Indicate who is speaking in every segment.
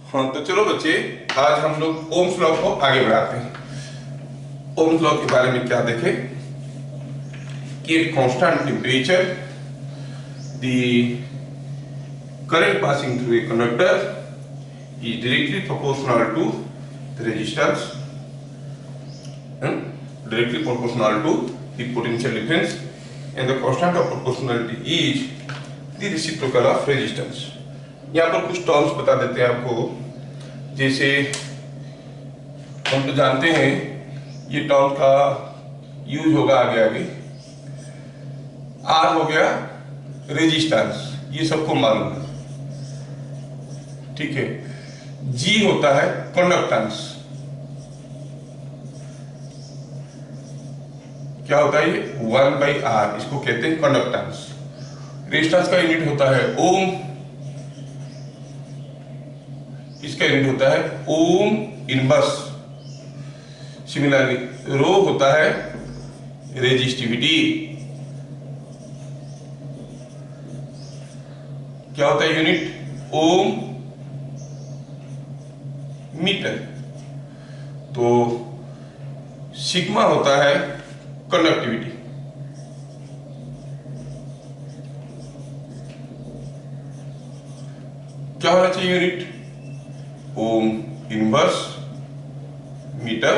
Speaker 1: हाँ तो चलो बच्चे, आज हम लोग ओम्स लॉ को आगे बढ़ाते हैं। ओम्स लॉ के बारे में क्या देखें कि at constant temperature the current passing through a conductor is directly proportional to the resistance, directly proportional to the potential difference, and the constant of proportionality is the reciprocal of resistance. यहाँ पर कुछ terms बता देते हैं आपको, जैसे हम तो जानते हैं ये टर्म का यूज होगा आगे आगे। आर हो गया रेजिस्टेंस, ये सबको मालूम है, ठीक है। जी होता है कंडक्टेंस, क्या होता है ये 1/r, इसको कहते हैं कंडक्टेंस। रेजिस्टेंस का यूनिट होता है ओम, इसका यूनिट होता है ओम इनवर्स। सिमिलरली रो होता है रेजिस्टिविटी, क्या होता है यूनिट ओम मीटर। तो सिग्मा होता है कंडक्टिविटी, क्या होना चाहिए unit ohm inverse metre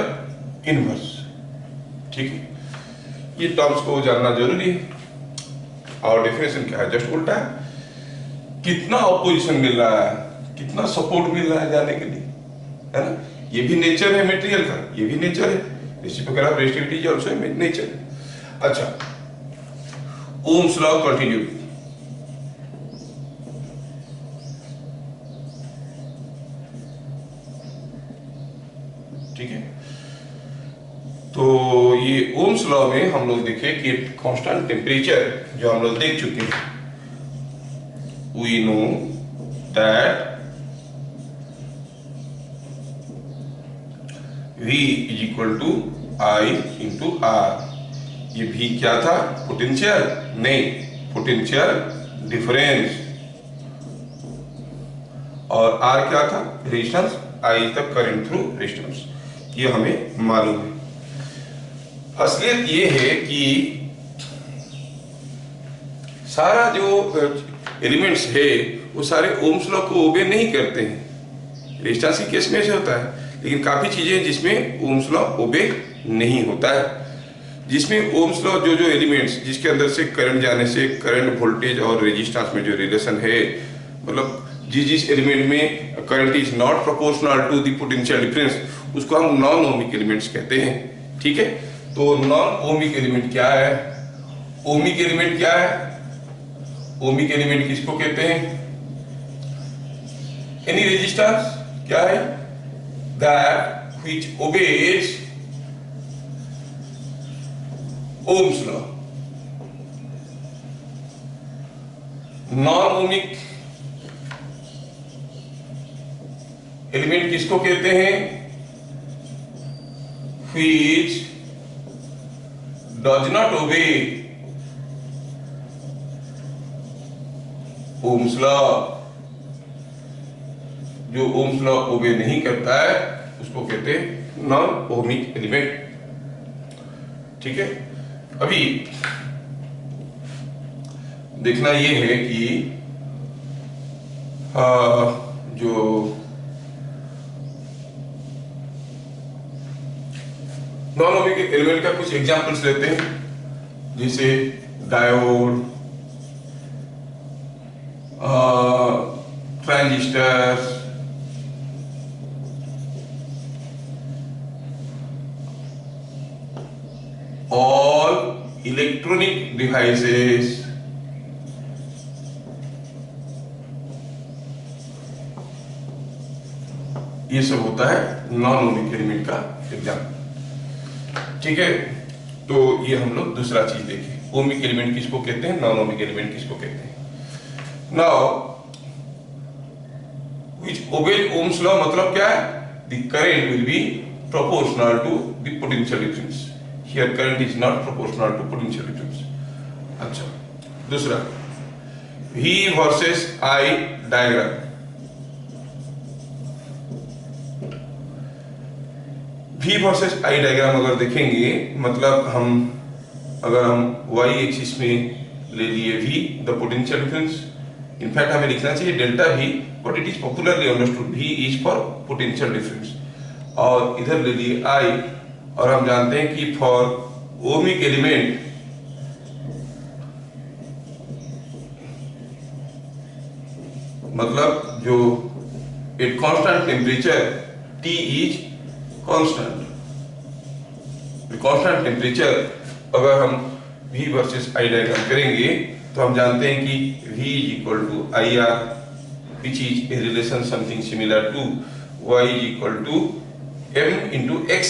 Speaker 1: inverse, ठीक है। ये टर्म्स को जानना जरूरी है। और डेफिनेशन क्या है, जस्ट उल्टा है, कितना ऑपोजिशन मिल रहा है, कितना सपोर्ट मिल रहा है जाने के लिए, है ना। ये भी नेचर है मटेरियल का, ये भी नेचर है, reciprocal of resistivity is also nature. अच्छा, ओम्स लॉ कंटिन्यू। ठीक है, तो ये ओम्स लॉ में हम लोग देखे कि कांस्टेंट टेम्परेचर जो हम लोग देख चुके हैं, we know that V is equal to I into R। ये V क्या था, पोटेंशियल नहीं, पोटेंशियल डिफरेंस, और R क्या था, resistance. I is the current through resistance, ये हमें मालूम है। असलियत ये है कि सारा जो एलिमेंट्स है वो सारे ओम्स लॉ को ओबे नहीं करते हैं। रेजिस्टेंस के केस में से होता है, लेकिन काफी चीजें जिसमें ओम्स लॉ ओबे नहीं होता है, जिसमें ओम्स लॉ जो एलिमेंट्स जिसके अंदर से करंट जाने से करंट वोल्टेज और रेजिस्टेंस में जो रिलेशन है, मतलब जिस एलिमेंट में current is not proportional to the potential difference, उसको हम नॉन ओमिक एलिमेंट्स कहते हैं, ठीक है। तो नॉन ओमिक एलिमेंट क्या है, ओमिक एलिमेंट क्या है, ओमिक एलिमेंट किसको कहते हैं, एनी रेजिस्टेंस क्या है, that which obeys Ohm's law. Non ohmic element किसको कहते हैं, which does not obey Ohm's law. जो ओम्स लॉ ओबे नहीं करता है उसको कहते हैं नॉन ओमिक एलिमेंट, ठीक है। अभी देखना ये है कि जो नॉन ओमिक एलिमेंट का कुछ एग्जांपल्स लेते हैं, जैसे diode, transistors, all electronic devices, ये सब होता है नॉन ओमिक एलिमेंट का एग्जाम्पल, ठीक है। तो ये हम लोग दूसरा चीज देखें, ओमिक एलिमेंट किसको कहते हैं, नॉन ओमिक एलिमेंट किसको कहते हैं। Now which obeys Ohm's law मतलब क्या है, the current will be proportional to the potential difference। Here current is not proportional to potential difference। अच्छा, दूसरा V versus I diagram. V versus I diagram अगर देखेंगे, मतलब अगर हम y एक्सिस में ले लिए V, the potential difference, in fact हमें लिखना चाहिए delta V, but it is popularly understood V is for potential difference, और इधर ले लिए I, और हम जानते हैं कि फॉर ओमिक एलिमेंट मतलब जो at constant temperature T is constant, constant temperature अगर हम V वर्सेस I डायग्राम करेंगे तो हम जानते हैं कि V is equal to IR, which is a relation something similar to Y is equal to M into X,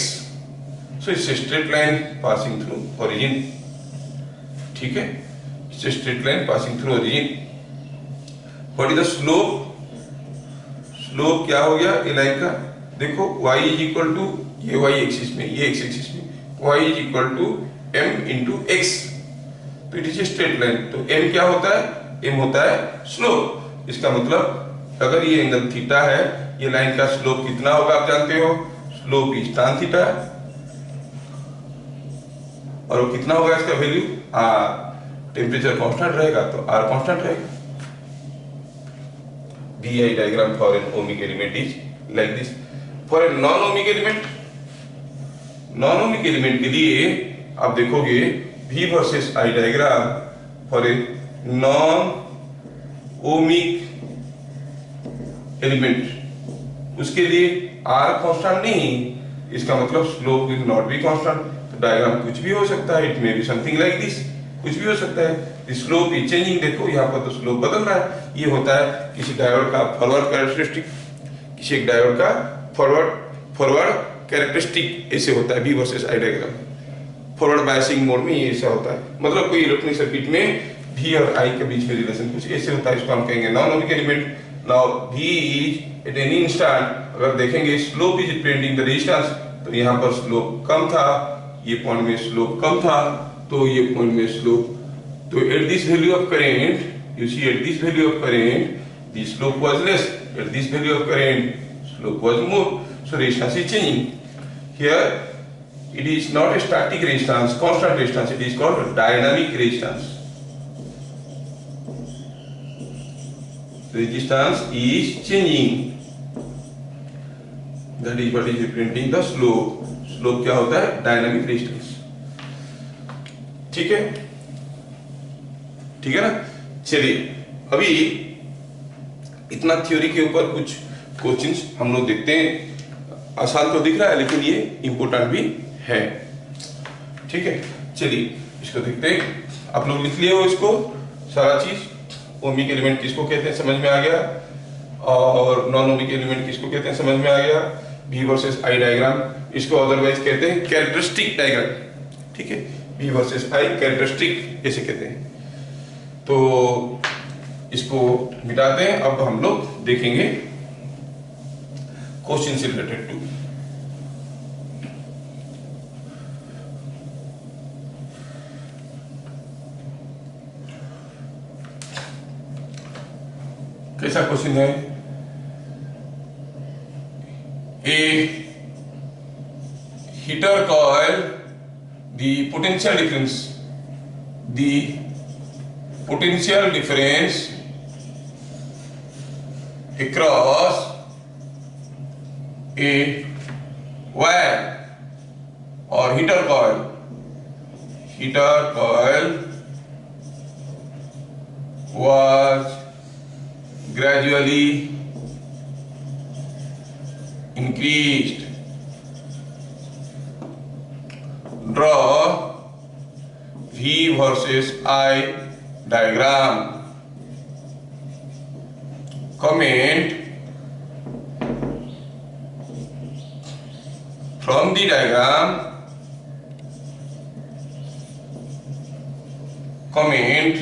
Speaker 1: so it's a straight line passing through origin, ठीक है, it's a straight line passing through origin. What is the slope? Slope क्या हो गया a line का? देखो y is equal to, ये y axis में, ये x एक्सिस में, y is equal to m into x, तो it is a straight line. तो m क्या होता है? m होता है स्लोप। इसका मतलब अगर ये एंगल थीटा है, ये लाइन का स्लोप कितना होगा आप जानते हो? स्लोप इज tan थीटा, और वो कितना होगा इसका वैल्यू? r, टेम्परेचर कांस्टेंट रहेगा तो r कांस्टेंट रहेगा। VI diagram for an ohmic element is like this. For a non-ohmic element, non-ohmic element के लिए आप देखोगे V versus I diagram for a non-ohmic element, उसके लिए R कांस्टेंट नहीं, इसका मतलब slope will not be constant. तो डायग्राम कुछ भी हो सकता है, it may be something like this, कुछ भी हो सकता है। स्लोप इज चेंजिंग, देखो यहाँ पर तो स्लोप बदल रहा है। ये होता है किसी डायोड का फॉरवर्ड कैरेक्टरिस्टिक, किसी एक डायोड का फॉरवर्ड कैरेक्टरिस्टिक ऐसे होता है V versus I diagram. Forward biasing mode में ये ऐसा होता है, मतलब कोई इलेक्ट्रॉनिक सर्किट में V और I के बीच में रिलेशन कुछ ऐसे होता है, इसको हम कहेंगे non ohmic element. Now V is at any instant, अगर देखेंगे slope is representing the resistance, तो यहाँ पर स्लोप कम था, ये पॉइंट में स्लोप कम था, तो ये पॉइंट में स्लोप, तो at this value of current, you see at this value of current, the slope was less. At this value of current, slope was more. So resistance is changing. Here, it is not a static resistance, constant resistance. It is called dynamic resistance. Resistance is changing. That is what is representing the slope. Slope क्या होता है? Dynamic resistance. ठीक है? ठीक है ना? चलिए अभी इतना थ्योरी के ऊपर कुछ क्वेश्चंस हम लोग देखते हैं। आसान तो दिख रहा है लेकिन ये इंपॉर्टेंट भी है, ठीक है। चलिए इसको देखते हैं। आप लोग लिख लिए हो इसको सारा चीज। ओमिक एलिमेंट किसको कहते हैं समझ में आ गया, और नॉन ओमिक एलिमेंट किसको कहते हैं समझ में आ गया। V वर्सेस I डायग्राम, इसको अदरवाइज कहते हैं कैरेक्टरिस्टिक डायग्राम, ठीक है। V वर्सेस I कैरेक्टरिस्टिक ऐसे कहते हैं। तो इसको मिटाते हैं। अब हम लोग देखेंगे क्वेश्चन से रिलेटेड टू कैसा क्वेश्चन है। A heater coil the potential difference across a wire or heater coil was gradually increased. Draw V versus I diagram. Comment from the diagram. Comment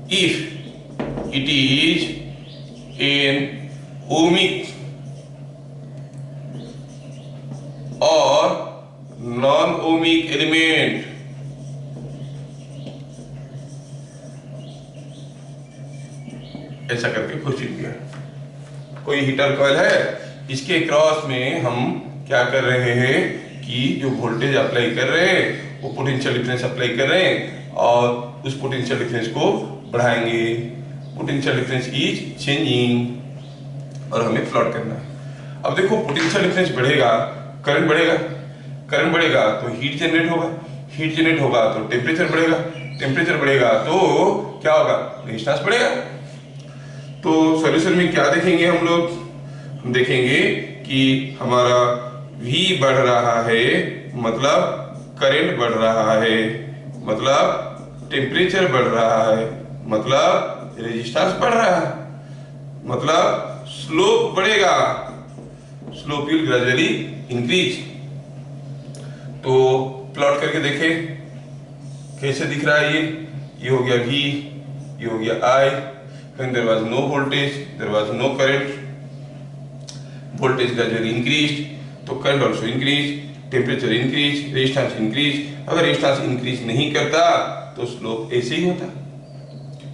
Speaker 1: if it is an ohmic or non-ohmic element. ऐसा करके question किया। कोई heater coil है, इसके cross में हम क्या कर रहे हैं कि जो वोल्टेज अप्लाई कर रहे हैं वो पोटेंशियल डिफरेंस अप्लाई कर रहे हैं और उस पोटेंशियल डिफरेंस को बढ़ाएंगे। पोटेंशियल डिफरेंस इज चेंजिंग और हमें प्लॉट करना है। अब देखो पोटेंशियल डिफरेंस बढ़ेगा, करंट बढ़ेगा, करंट बढ़ेगा तो हीट जनरेट होगा, हीट जनरेट होगा तो टेम्परेचर बढ़ेगा, टेम्परेचर बढ़ेगा तो क्या होगा, रेजिस्टेंस बढ़ेगा। तो सॉल्यूशन में क्या देखेंगे हम लोग, हम देखेंगे कि हमारा V बढ़ रहा है मतलब करंट बढ़ रहा है, मतलब टेम्परेचर बढ़ रहा है, मतलब रेजिस्टेंस बढ़ रहा है, मतलब स्लोप बढ़ेगा, स्लोप विल ग्रेजुअली इंक्रीज। तो प्लॉट करके देखें कैसे दिख रहा है। ये हो गया V, ये हो गया I, when there was no voltage, there was no current, voltage gradually increased, तो current also increased, temperature increased, resistance increased। अगर resistance increase नहीं करता तो स्लोप ऐसे ही होता,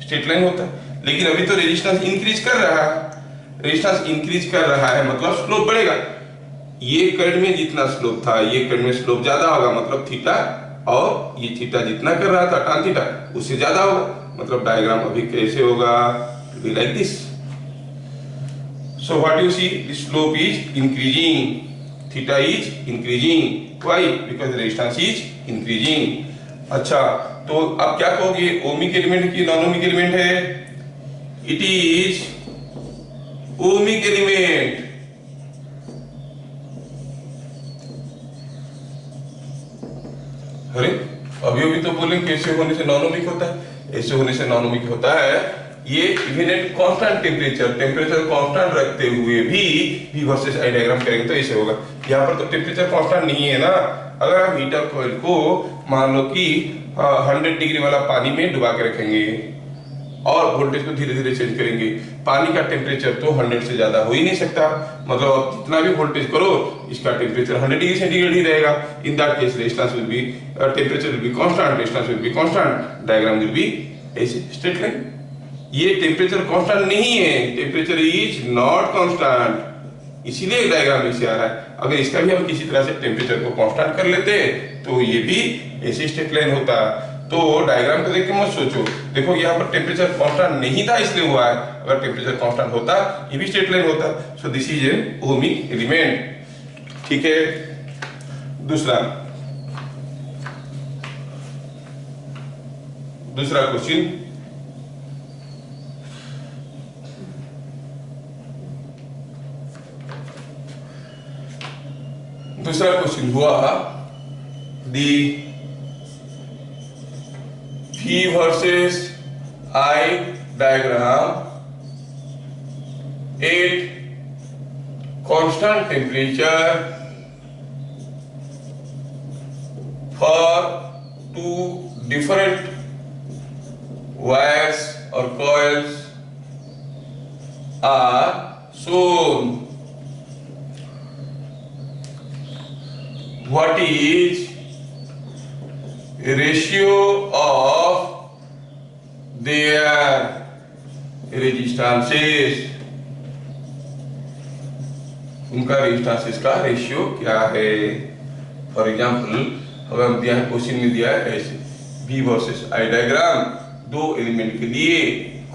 Speaker 1: स्ट्रेट लाइन होता। लेकिन अभी तो रेजिस्टेंस इंक्रीज कर रहा है, रेजिस्टेंस इंक्रीज कर रहा है मतलब स्लोप बढ़ेगा। ये करंट में जितना स्लोप था ये करंट में स्लोप ज्यादा होगा, मतलब थीटा, और ये थीटा जितना कर रहा था tan थीटा उससे ज्यादा होगा, मतलब डायग्राम अभी कैसे होगा, be like this. So what you see, the slope is increasing, theta is increasing, why, because resistance is increasing. अच्छा तो अब क्या कहोगे, ओमिक एलिमेंट की नॉन ओमिक एलिमेंट है, इट इज ओमिक एलिमेंट। अरे अभी अभी तो बोले कैसे होने से नॉन ओमिक होता है, ऐसे होने से नॉन ओमिक होता है। ये even at constant temperature, temperature constant रखते हुए भी V वर्सेस I डायग्राम करेंगे तो ऐसे होगा। यहाँ पर तो टेम्परेचर कांस्टेंट नहीं है ना। अगर हम हीटर कॉइल को मान लो कि 100 डिग्री वाला पानी में डुबा के रखेंगे और वोल्टेज को धीरे धीरे चेंज करेंगे, पानी का टेम्परेचर तो 100 से ज्यादा हो ही नहीं सकता, मतलब आप जितना भी वोल्टेज करो इसका टेम्परेचर 100 डिग्री सेंटीग्रेड ही रहेगा। In that case resistance will be, temperature will be constant, resistance will be constant, diagram will be ऐसे स्ट्रेट लाइन। ये टेम्परेचर कांस्टेंट नहीं है, टेम्परेचर इज नॉट कांस्टेंट, इसीलिए डायग्राम ऐसे आ रहा है। अगर इसका भी हम किसी तरह से टेम्परेचर को कांस्टेंट कर लेते तो ये भी ऐसे स्ट्रेट लाइन होता। तो डायग्राम को देख के मत सोचो, देखो यहाँ पर टेम्परेचर कांस्टेंट नहीं था इसलिए हुआ है, अगर टेम्परेचर कांस्टेंट होता ये भी स्ट्रेट लाइन होता। So this is an ohmic element. ठीक है, दूसरा क्वेश्चन, दूसरा क्वेश्चन हुआ दी V versus I diagram at constant temperature for two different wires or coils are shown. What is ratio of their rezistances, उनका resistances का ratio क्या है। For example अगर हम दिया है, क्वेश्चन में दिया है ऐसे V वर्सेस I डायग्राम, दो एलिमेंट के लिए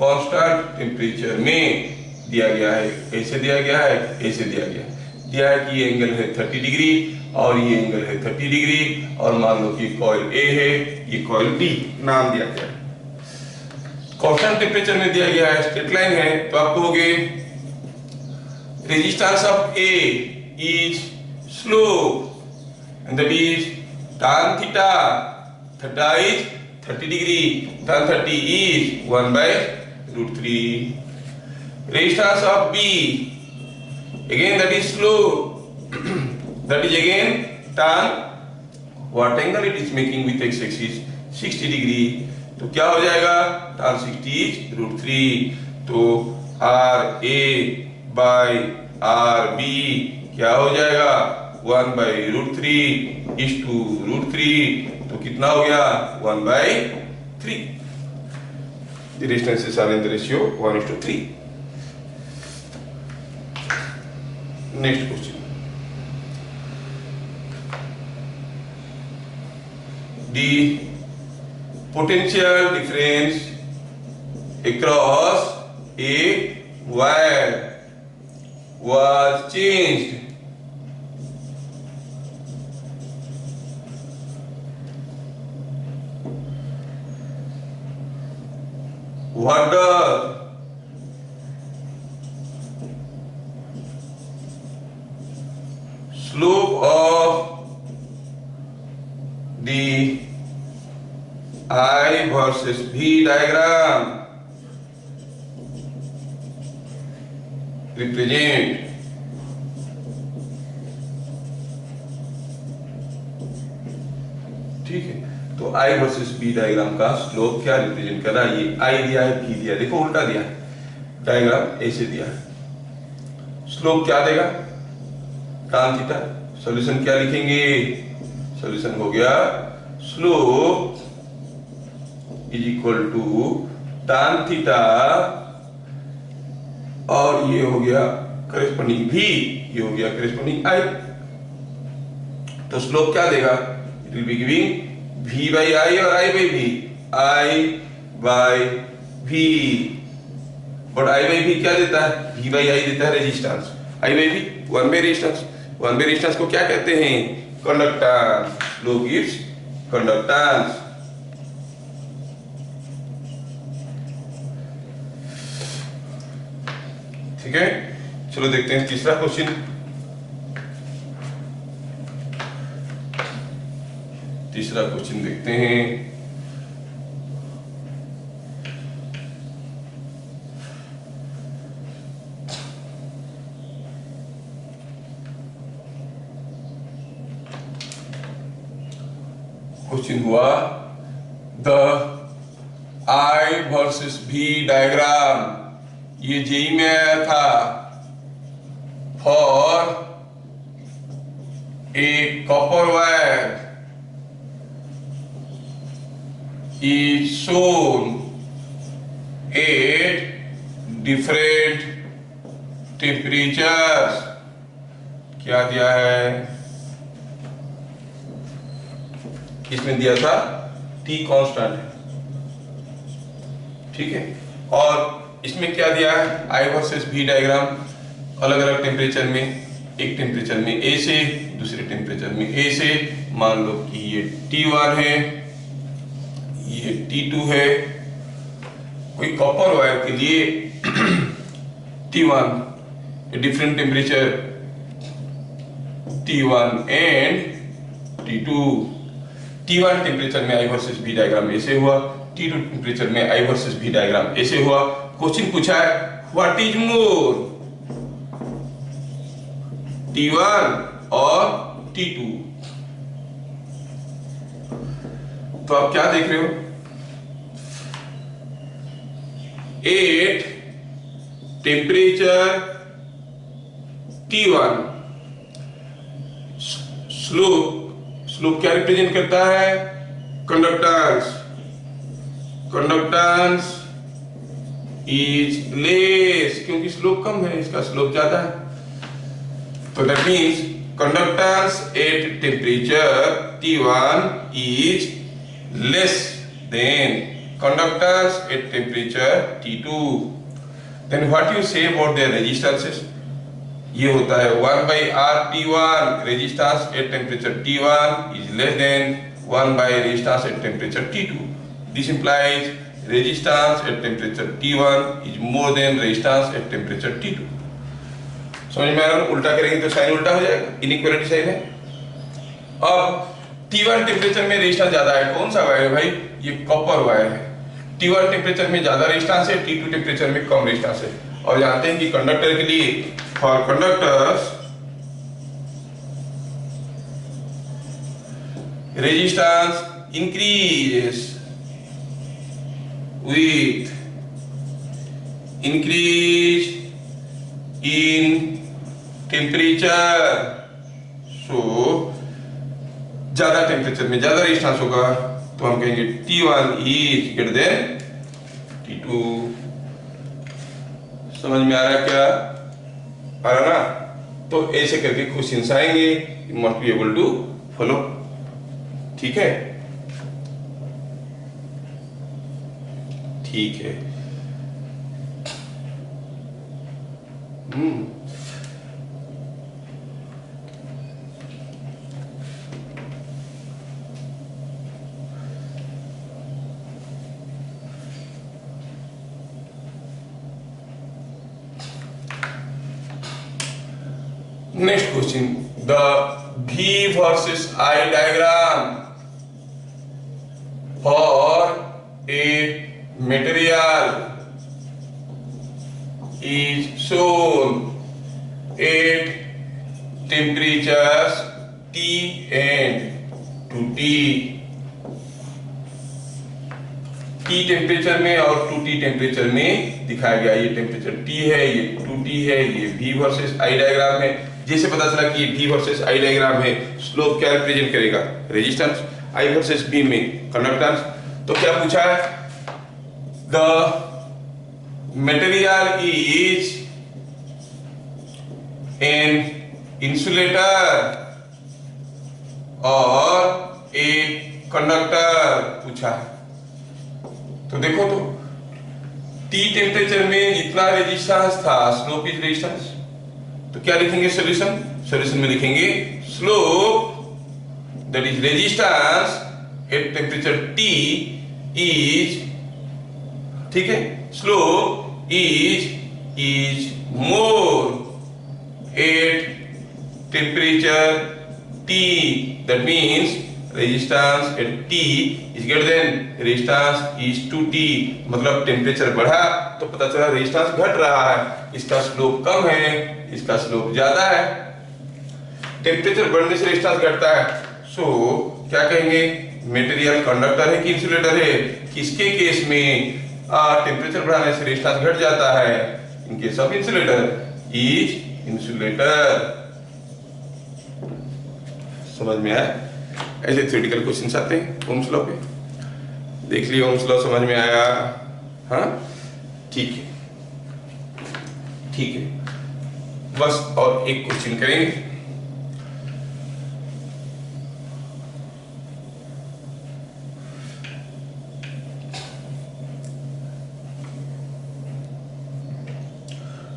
Speaker 1: कांस्टेंट टेम्परेचर में दिया गया है, ऐसे दिया गया है, ऐसे दिया गया है, दिया है कि ये एंगल है 30 डिग्री और ये एंगल है 30 डिग्री, और मान लो कि कॉइल A है, ये कॉइल B, नाम दिया गया है, कांस्टेंट टेम्परेचर में दिया गया है, स्ट्रेट लाइन है। तो आप कहोगे resistance of A is slope and that is tan theta, theta is 30 degree, tan 30 is 1/√3। Resistance of B again that is slope, that is again tan, what angle it is making with x axis, 60 degree. तो क्या हो जाएगा, tan 60 is √3। तो RA by RB क्या हो जाएगा, 1/√3 is to √3, तो कितना हो गया, 1/3। The distances are in the ratio 1:3। Next question, the potential difference across a wire was changed what does slope of the I versus V diagram represent? ठीक है, तो I वर्सेस B डायग्राम का slope क्या represent कर रहा है? ये I दिया है, V दिया है, देखो उल्टा दिया है, डायग्राम ऐसे दिया है, स्लोप क्या देगा? tan theta. सॉल्यूशन क्या लिखेंगे? सॉल्यूशन हो गया slope is equal to tan theta और ये हो गया करेस्पॉन्डिंग V, ये हो गया करेस्पॉन्डिंग I। तो स्लोप क्या देगा? It will be giving V by I और I by V, I by V। और I by V क्या देता है? V by I देता है resistance, I by V 1 by resistance. 1 by resistance को क्या कहते हैं? कंडक्टेंस। Slope gives conductance. ठीक है, चलो देखते हैं तीसरा क्वेश्चन। तीसरा क्वेश्चन देखते हैं। क्वेश्चन हुआ the I versus V diagram, ये जेई में आया था, for a copper wire is shown at different temperatures। क्या दिया है? इसमें दिया था T कांस्टेंट है, ठीक है, और इसमें क्या दिया है? I वर्सेस V डायग्राम, अलग अलग टेम्परेचर में, एक टेम्परेचर में A से, दूसरे टेम्परेचर में A से। मान लो कि ये T1 है, ये T2 है। कोई कॉपर वायर के लिए T1 different temperature T1 and T2। T1 temperature में I वर्सेस V डायग्राम ऐसे हुआ, T2 टेम्परेचर में I वर्सेस V डायग्राम ऐसे हुआ। क्वेश्चन पूछा है व्हाट इज मोर, T1 और T2। तो आप क्या देख रहे हो? 8 टेम्परेचर T1, स्लोप क्या रिप्रेजेंट करता है? कंडक्टेंस। कंडक्टेंस इज लेस, क्योंकि स्लोप कम है, इसका स्लोप ज्यादा है। तो that means conductance at temperature T1 is less than conductance at temperature T2। Then what you say about their resistances? ये होता है 1 by R T1, resistance at temperature T1 is less than 1 by resistance at temperature T2। This implies resistance at temperature T1 is more than resistance at temperature T2। समझ में आ रहा है? उल्टा करेंगे तो साइन उल्टा हो जाएगा, इनइक्वालिटी साइन है। अब T1 टेम्परेचर में रेजिस्टेंस ज्यादा है, कौन सा वायर है भाई? ये कॉपर वायर है। T1 टेम्परेचर में ज्यादा रेजिस्टेंस है, T2 टेम्परेचर में कम रेजिस्टेंस है। और जानते हैं कि कंडक्टर के लिए, for conductors resistance increases with increase in temperature। सो ज्यादा टेम्परेचर में ज्यादा रेजिस्टेंस होगा, तो हम कहेंगे T1 is greater than T2। समझ में आ रहा है क्या? आ रहा ना? तो ऐसे करके क्वेश्चंस आएंगे, you must be able to follow. ठीक है, ठीक है। नेक्स्ट क्वेश्चन, द V versus I diagram for a material is shown at temperatures T and 2T। T temperature में और 2T टेम्परेचर में दिखाया गया। ये टेम्परेचर T है, ये 2T है, ये V वर्सेस I डायग्राम है। जैसे पता चला कि V वर्सेस I डायग्राम है, स्लोप क्या रिप्रेजेंट करेगा? रेजिस्टेंस। I वर्सेस B में कंडक्टेंस। तो क्या पूछा है? The material is an insulator और ए कंडक्टर पूछा है। तो देखो, तो T टेम्परेचर में जितना रेजिस्टेंस था, स्लोप इज रेजिस्टेंस, तो क्या लिखेंगे सॉल्यूशन? सॉल्यूशन में लिखेंगे slope that is resistance at temperature T is, ठीक है, slope is more at temperature T, that means resistance at T is greater than resistance is 2T। मतलब temperature बढ़ा तो पता चला रेजिस्टेंस घट रहा है, इसका स्लोप कम है, इसका स्लोप ज्यादा है। टेम्परेचर बढ़ने से रेजिस्टेंस घटता है। सो क्या कहेंगे? मटेरियल कंडक्टर है कि इंसुलेटर है? किसके केस में टेम्परेचर बढ़ाने से रेजिस्टेंस घट जाता है? In case of insulator, is insulator. समझ में आया? ऐसे थ्योरेटिकल क्वेश्चंस आते हैं ओम्स लॉ पे। देख लियो, ओम्स लॉ समझ में आया? हाँ, ठीक है, ठीक है। बस और एक क्वेश्चन करेंगे।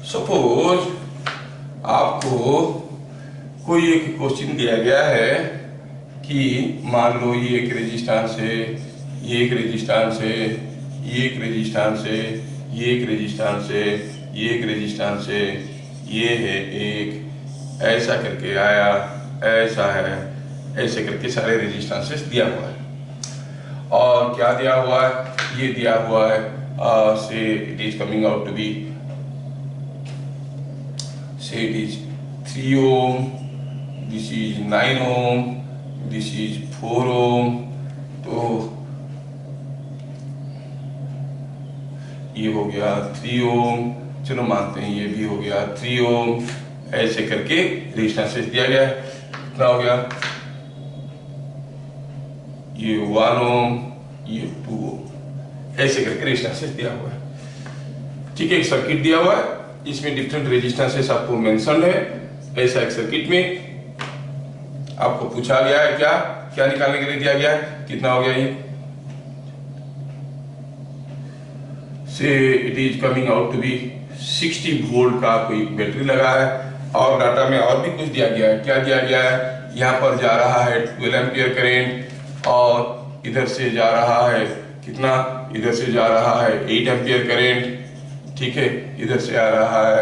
Speaker 1: सपोज आपको कोई एक क्वेश्चन दिया गया है कि मान लो ये एक रेजिस्टेंस है, ये एक रेजिस्टेंस है, ये एक रेजिस्टेंस है, ये एक रेजिस्टेंस है, ये एक रेजिस्टेंस है, ये है एक, ऐसा करके आया, ऐसा है, ऐसे करके सारे रेजिस्टेंसेस दिया हुआ है। और क्या दिया हुआ है? ये दिया हुआ है say it is coming out to be, say it is 3 ohm, this is 9 ohm, this is 4 ohm। तो ये हो गया 3 ohm, चलो मानते हैं ये भी हो गया 3 ohm। ऐसे करके रेजिस्टेंसेस दिया गया है। कितना हो गया? ये 1 ohm, ये 2 ohm, ऐसे करके रेजिस्टेंसेस दिया हुआ है। ठीक है, एक सर्किट दिया हुआ है, इसमें डिफरेंट रेजिस्टेंसेस आपको मेंशन है। ऐसा एक सर्किट में आपको पूछा गया है क्या क्या निकालने के लिए दिया गया है? कितना हो गया ये? Say it is coming out to be 60 volt का कोई बैटरी लगा है। और डाटा में और भी कुछ दिया गया है। क्या दिया गया है? यहाँ पर जा रहा है 12 एम्पियर करेंट और इधर से जा रहा है कितना? इधर से जा रहा है 8 एम्पियर करेंट। ठीक है, इधर से आ रहा है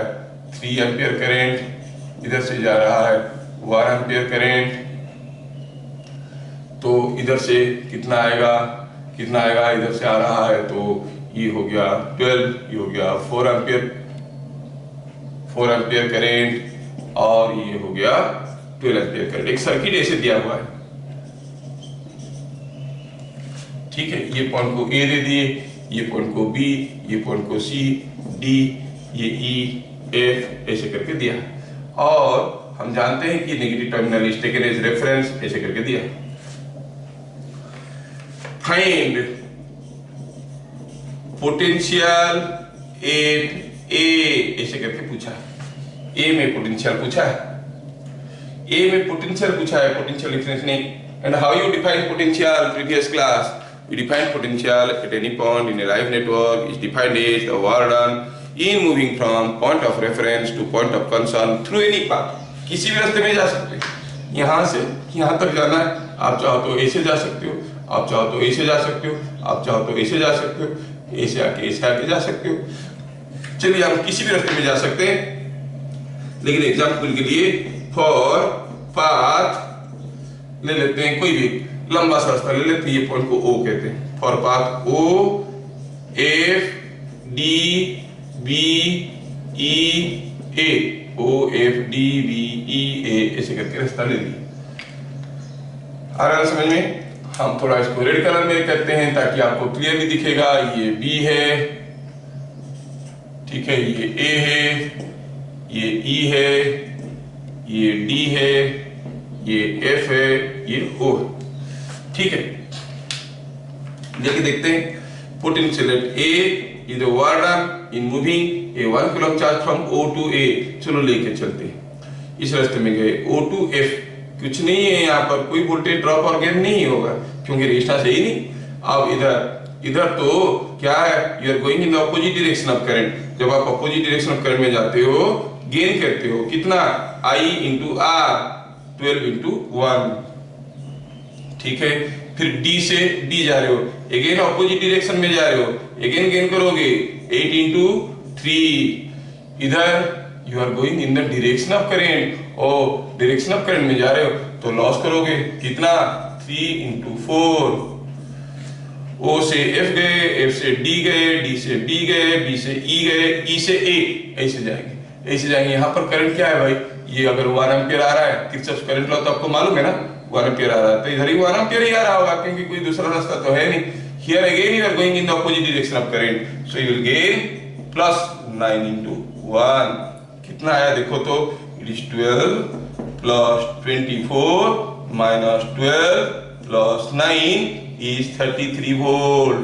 Speaker 1: 3 एम्पियर करेंट, इधर से जा रहा है 1 एम्पियर करेंट। तो इधर से कितना आएगा? कितना आएगा? इधर से आ रहा है तो ये हो गया 12, ये हो गया 4 एम्पियर करेंट और ये हो गया 12 एम्पियर करेंट। एक सर्किट ऐसे दिया हुआ है। ठीक है, ये पॉइंट को ए दे दिए, ये पॉइंट को बी, ये पॉइंट को सी, डी, ये ई, एफ ऐसे करके दिया। और हम जानते हैं कि negative terminal is taken as reference, ऐसे करके दिया। फाइंड पोटेंशियल एट ए, ऐसे करके पूछा। ए में पोटेंशियल पूछा है। ए में पोटेंशियल पूछा है, पोटेंशियल डिफरेंस नहीं। And how you define potential? Previous class we define potential at any point in a live network is defined as the work done in moving from point of reference to point of concern through any path। किसी भी रास्ते में जा सकते हैं, यहाँ से यहाँ तक जाना है, आप चाहो तो ए से जा सकते हो, आप चाहो तो ए से जा सकते हो, आप चाहो तो ए से जा सकते हो, ए से आके जा सकते हो। चलिए आप किसी भी रास्ते में जा सकते हैं, लेकिन एग्जाम्पल के लिए फॉर पाथ ले लेते हैं, कोई भी लंबा सा रास्ता ले लेते हैं, ये पॉइंट को ओ कहते हैं। For path O F D B E A, O F D B E A, ऐसे करके रास्ता ले लिया। आ रहा है समझ में? हम थोड़ा इसको रेड कलर में करते हैं ताकि आपको क्लियरली दिखेगा। ये बी है, ठीक है, ये ए है, ये ई है, ये डी है, ये एफ है, ये ओ है, ठीक है। देखिए देखते हैं potential at A is the work done in moving a 1 coulomb charge from O to A. चलो लेके चलते हैं, इस रास्ते में गए ओ टू एफ, कुछ नहीं है यहाँ पर, कोई वोल्टेज ड्रॉप और गेन नहीं होगा क्योंकि रेजिस्टेंस है ही नहीं। अब इधर तो क्या है, you are going in the opposite direction of current. जब आप अपोजिट डायरेक्शन ऑफ करंट में जाते हो, गेन करते हो कितना, आई इंटू आर, 12 इंटू 1, ठीक है। फिर D से D जा रहे हो, अगेन ऑपोजिट डायरेक्शन में जा रहे हो, अगेन गेन करोगे 8 इंटू 3। इधर you are going in the direction of current, और डायरेक्शन ऑफ करंट में जा रहे हो तो लॉस करोगे कितना, 3 इंटू 4। O से F गए, F से D गए, D से B गए, B से E गए, E से A, ऐसे जाएंगे, ऐसे जाएंगे। यहाँ पर करंट क्या है भाई, ये अगर 1 एम्पीयर आ रहा है, किरचॉफ करंट लॉ तो आपको मालूम है ना, 1 एम्पीयर आ रहा है, तो इधर ही 1 एम्पीयर ही आ रहा होगा क्योंकि कोई दूसरा रास्ता तो है नहीं। Here again you are going in the opposite direction of current, so you will gain plus 9 into 1। कितना आया देखो तो, it is 12 plus 24 minus 12 plus 9 is 33 volt.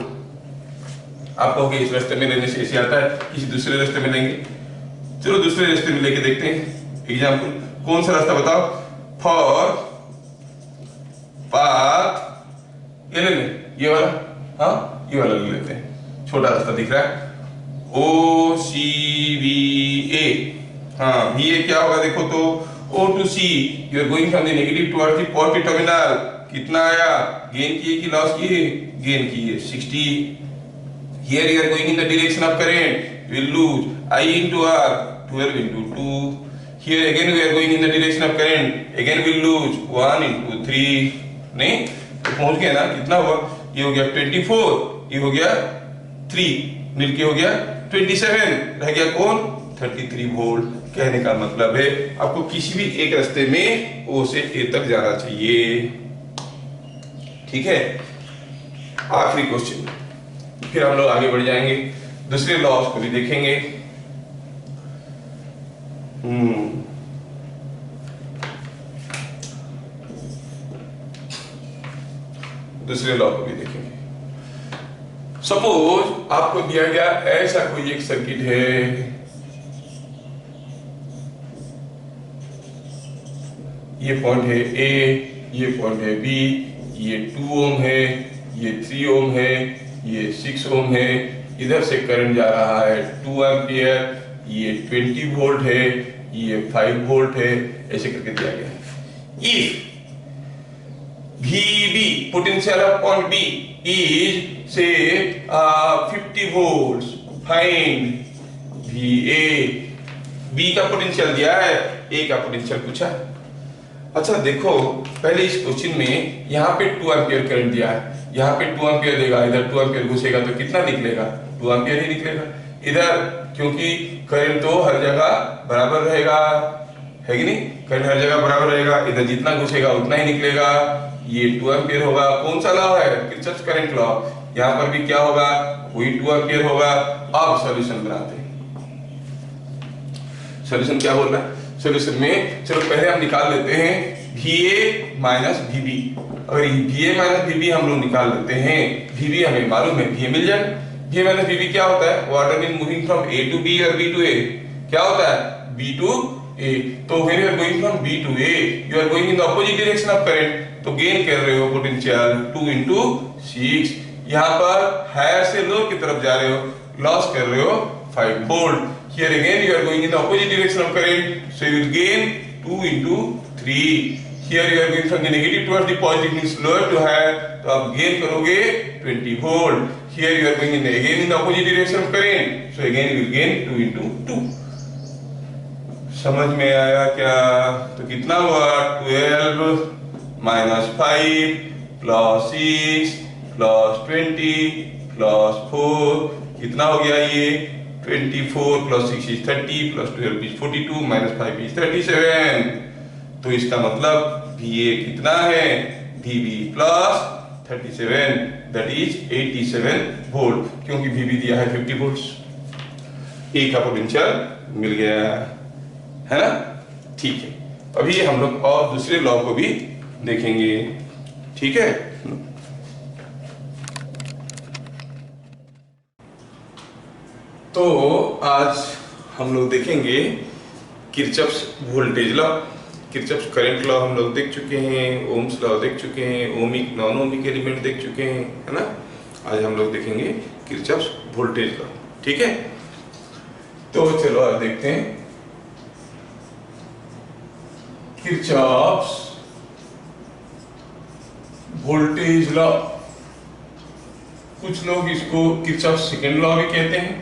Speaker 1: आप कहोगे इस रास्ते में लेने से ऐसे आता है, किसी दूसरे रास्ते में लेंगे। चलो दूसरे रास्ते में लेके देखते हैं एग्जाम्पल। कौन सा रास्ता बताओ, फॉर पाथ ये ले लें, ये वाला, हाँ ये वाला ले लेते हैं, छोटा रास्ता दिख रहा है, ओ सी बी ए। हाँ बी ए क्या होगा देखो तो, O to C, you are going from the negative towards the positive terminal. कितना आया, गेन किए कि लॉस किए, गेन किए 60। Here you are going in the direction of current, will lose I into R, 12 into 2। Here again we are going in the direction of current, again we will lose 1 into 3। नहीं तो पहुंच गए ना, कितना हुआ, ये हो गया 24, ये हो गया 3, मिलके हो गया 27, रह गया कौन, 33 वोल्ट। कहने का मतलब है आपको किसी भी एक रास्ते में O से A तक जाना चाहिए, ठीक है। आखिरी क्वेश्चन, फिर हम लोग आगे बढ़ जाएंगे, दूसरे लॉस को भी देखेंगे। दूसरे लॉ को भी देखेंगे। सपोज आपको दिया गया ऐसा कोई एक सर्किट है, ये पॉइंट है A, ये पॉइंट है B, ये 2 ओम है, ये 3 ओम है, ये 6 ओम है, इधर से करंट जा रहा है 2 एम्पियर, ये 20 वोल्ट है, ये 5 वोल्ट है, ऐसे करके दिया गया है। If VB potential of point B is say 50 volts, find VA। B का पोटेंशियल दिया है, A का पोटेंशियल पूछा है। अच्छा देखो पहले इस क्वेश्चन में यहाँ पे 2 एम्पियर करंट दिया है, यहाँ पे 2 एम्पियर देगा, इधर 2 एम्पियर घुसेगा तो कितना निकलेगा, 2 एम्पियर ही निकलेगा। इधर क्योंकि करंट तो हर जगह बराबर रहेगा, है कि नहीं, करंट हर जगह बराबर रहेगा, इधर जितना घुसेगा उतना ही निकलेगा, ये 2 एम्पियर होगा। कौन सा लॉ है, किरचॉफ करंट लॉ। यहाँ पर भी क्या होगा, वही 2 एम्पियर होगा। अब सॉल्यूशन बनाते हैं, सॉल्यूशन क्या बोल रहा है सॉल्यूशन में, चलो पहले हम निकाल लेते हैं VA माइनस VB। अगर VA माइनस VB हम लोग निकाल लेते हैं, VB हमें मालूम है, VA मिल जाए। VA माइनस VB क्या होता है, water in moving from A to B और B टू A, क्या होता है B टू A. तो when you are going from B to A, you are going in the opposite direction of current. तो gain कर रहे हो potential 2 into 6. यहाँ पर हायर से लोअर की तरफ जा रहे हो, लॉस कर रहे हो 5 volt. Here again you are going in the opposite direction of current, so you will gain 2 into 3. Here you are going from the negative towards the positive, means lower to higher, तो आप gain करोगे 20 volt. Here you are going again in the opposite direction of current, so again you will gain 2 into 2. समझ में आया क्या? तो कितना हुआ? 12 minus 5 plus 6 plus 20 plus 4, कितना हो गया ये? 24 plus 6 is 30 plus 12 is 42 minus 5 is 37. तो इसका मतलब VA कितना है? VB plus 37, that is 87 volt, क्योंकि VB दिया है 50 वोल्ट. ए का पोटेंशियल मिल गया है ना? ठीक है, अभी हम लोग और दूसरे लॉ को भी देखेंगे. ठीक है, तो आज हम लोग देखेंगे Kirchhoff's voltage law. Kirchhoff's current law हम लोग देख चुके हैं, ओम्स लॉ देख चुके हैं, ओमिक नॉन ओमिक एलिमेंट देख चुके हैं, है ना? आज हम लोग देखेंगे किरचॉफ्स वोल्टेज लॉ. ठीक है, तो चलो आज देखते हैं किरचॉफ्स वोल्टेज लॉ. कुछ लोग इसको किरचॉफ्स सेकंड लॉ भी कहते हैं,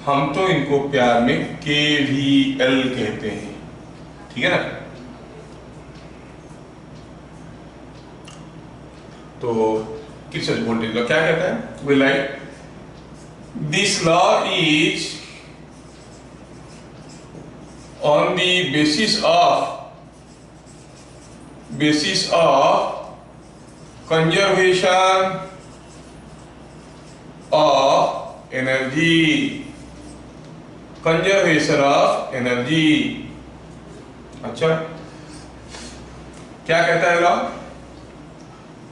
Speaker 1: हम तो इनको प्यार में KVL कहते हैं. ठीक है ना? तो किरचॉफ्स वोल्टेज लॉ क्या कहता है? We like this law is on the basis of conservation of energy. Conservation of energy. अच्छा, क्या कहता है लॉ?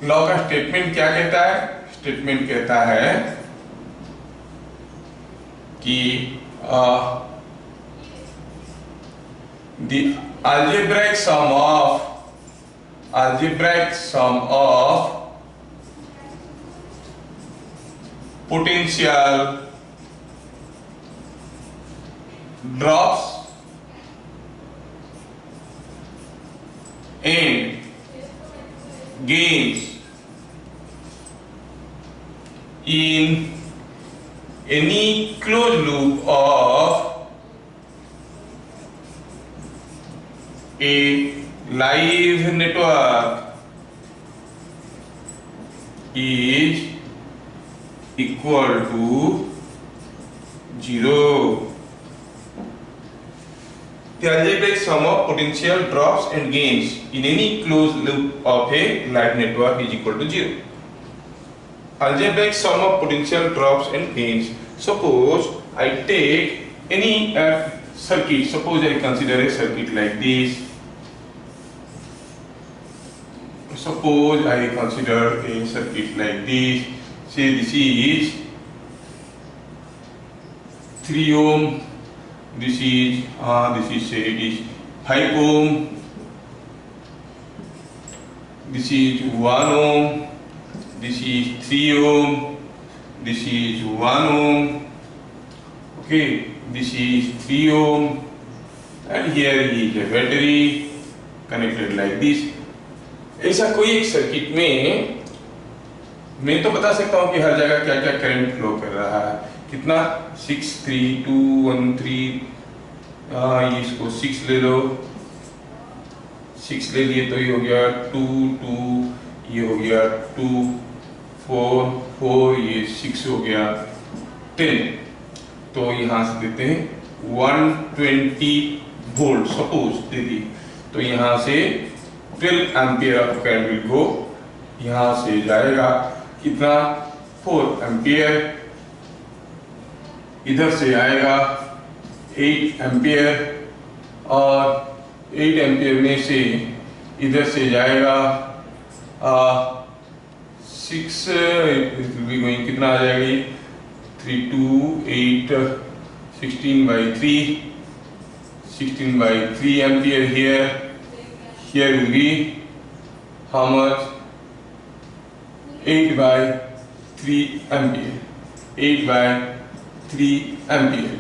Speaker 1: लॉ का स्टेटमेंट क्या कहता है? स्टेटमेंट कहता है कि the algebraic sum of potential drops and gains in any closed loop of a live network is equal to 0. The algebraic sum of potential drops and gains in any closed loop of a live network is equal to 0. Algebraic sum of potential drops and gains. Suppose I take any circuit. Suppose I consider a circuit like this. Suppose I consider a circuit like this. Say this is 3 ohm. This is say it is 5 ohm. This is 1 ohm. This is 3 ohm. This is 1 ohm. Okay, this is 3 ohm, and here is a battery connected like this. ऐसा कोई एक circuit में मैं तो बता सकता हूँ कि हर जगह क्या क्या करंट फ्लो कर रहा है. कितना? 6 3 2 1 3. इसको 6 ले लो, 6 ले लिए तो ये हो गया 2 2, ये हो गया 2 4 4, ये 6 हो गया 10. तो यहाँ से देते हैं 120 वोल्ट सपोज दे दी. तो यहाँ से 12 ampere of current will go. यहाँ से जाएगा कितना? 4 एम्पियर. इधर से आएगा 8 एम्पियर, और 8 एम्पियर में से इधर से जाएगा 6 गोइंग. कितना आ जाएगी? 3 2 8 16 by 3 16 by 3 ampere here. Here will be how much? 8 by 3 ampere. 8 by 3 ampere.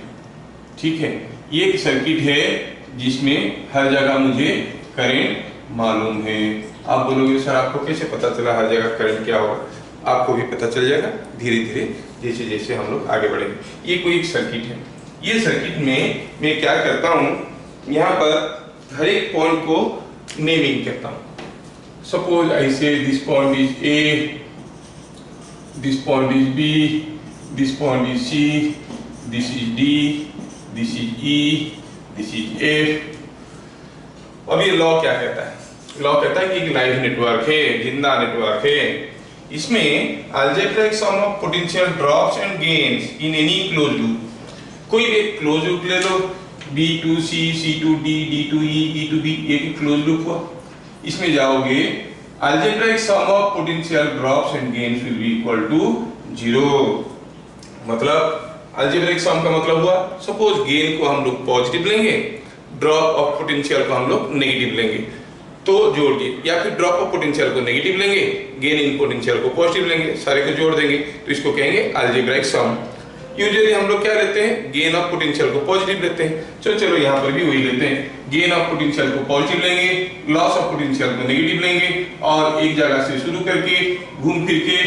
Speaker 1: ठीक है, ये एक सर्किट है जिसमें हर जगह मुझे करंट मालूम है। आप बोलोगे सर आपको कैसे पता चला हर जगह करंट क्या होगा? आपको भी पता चल जाएगा धीरे धीरे जैसे जैसे हम लोग आगे बढ़ेंगे। ये कोई एक सर्किट है। ये सर्किट में मैं क्या करता हूँ, यहाँ पर हर एक पॉइंट को नेमिंग करता हूँ। Suppose I say this point is A, this point is B, this point is C, this is D, this is E, this is F. अब ये लॉ क्या कहता है? लॉ कहता है कि एक लाइव नेटवर्क है, जिंदा नेटवर्क है। इसमें algebraic sum of potential drops and gains in any close loop. कोई भी एक क्लोज लूप ले लो, B to C, C to D, D to E, E to B, एक क्लोज लूप हुआ। इसमें जाओगे algebraic sum of potential drops and gains will be equal to 0। मतलब अलजेब्रिक सम का मतलब हुआ, सपोज गेन को हम लोग पॉजिटिव लेंगे, ड्रॉप ऑफ पोटेंशियल को हम लोग नेगेटिव लेंगे, तो जोड़ के, या फिर ड्रॉप ऑफ पोटेंशियल को नेगेटिव लेंगे, गेन इन पोटेंशियल को पॉजिटिव लेंगे, सारे को जोड़ देंगे, तो इसको कहेंगे अलजेब्रिक सम। यूजुअली हम लोग क्या लेते हैं, गेन ऑफ पोटेंशियल को पॉजिटिव लेते हैं। चलो यहाँ पर भी वही लेते हैं, गेन ऑफ पोटेंशियल को पॉजिटिव लेंगे, लॉस ऑफ पोटेंशियल को नेगेटिव लेंगे, और एक जगह से शुरू करके घूम फिर के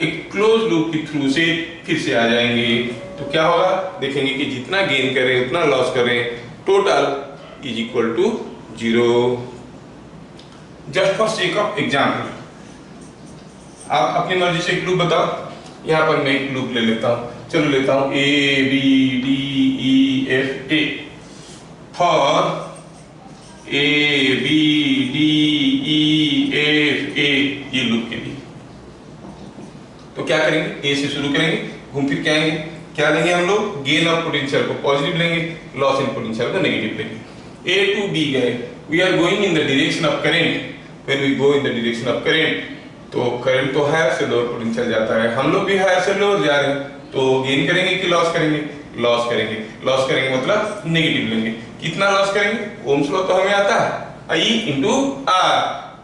Speaker 1: एक क्लोज लूप के थ्रू से फिर से आ जाएंगे। तो क्या होगा, देखेंगे कि जितना गेन करें उतना लॉस करें, total is equal to 0। Just for sake of example, आप अपनी मर्जी से एक लूप बताओ। यहाँ पर मैं एक लूप ले लेता हूँ, चलो लेता हूँ A B D E F A। For A B D E F A, ये लूप के लिए तो क्या करेंगे, A से शुरू करेंगे, घूम फिर के आएंगे, क्या लेंगे हम लोग, गेन ऑफ पोटेंशियल को पॉजिटिव लेंगे, लॉस इन पोटेंशियल को नेगेटिव लेंगे। A to B गए, we are going in the direction of current. When we go in the direction of current, तो करंट तो हायर से लोअर पोटेंशियल जाता है, हम लोग भी हायर से लोअर जा रहे हैं, तो गेन करेंगे कि लॉस करेंगे? लॉस करेंगे। लॉस करेंगे मतलब नेगेटिव लेंगे। कितना लॉस करेंगे? ओम्स लॉ तो हमें आता है, I into R,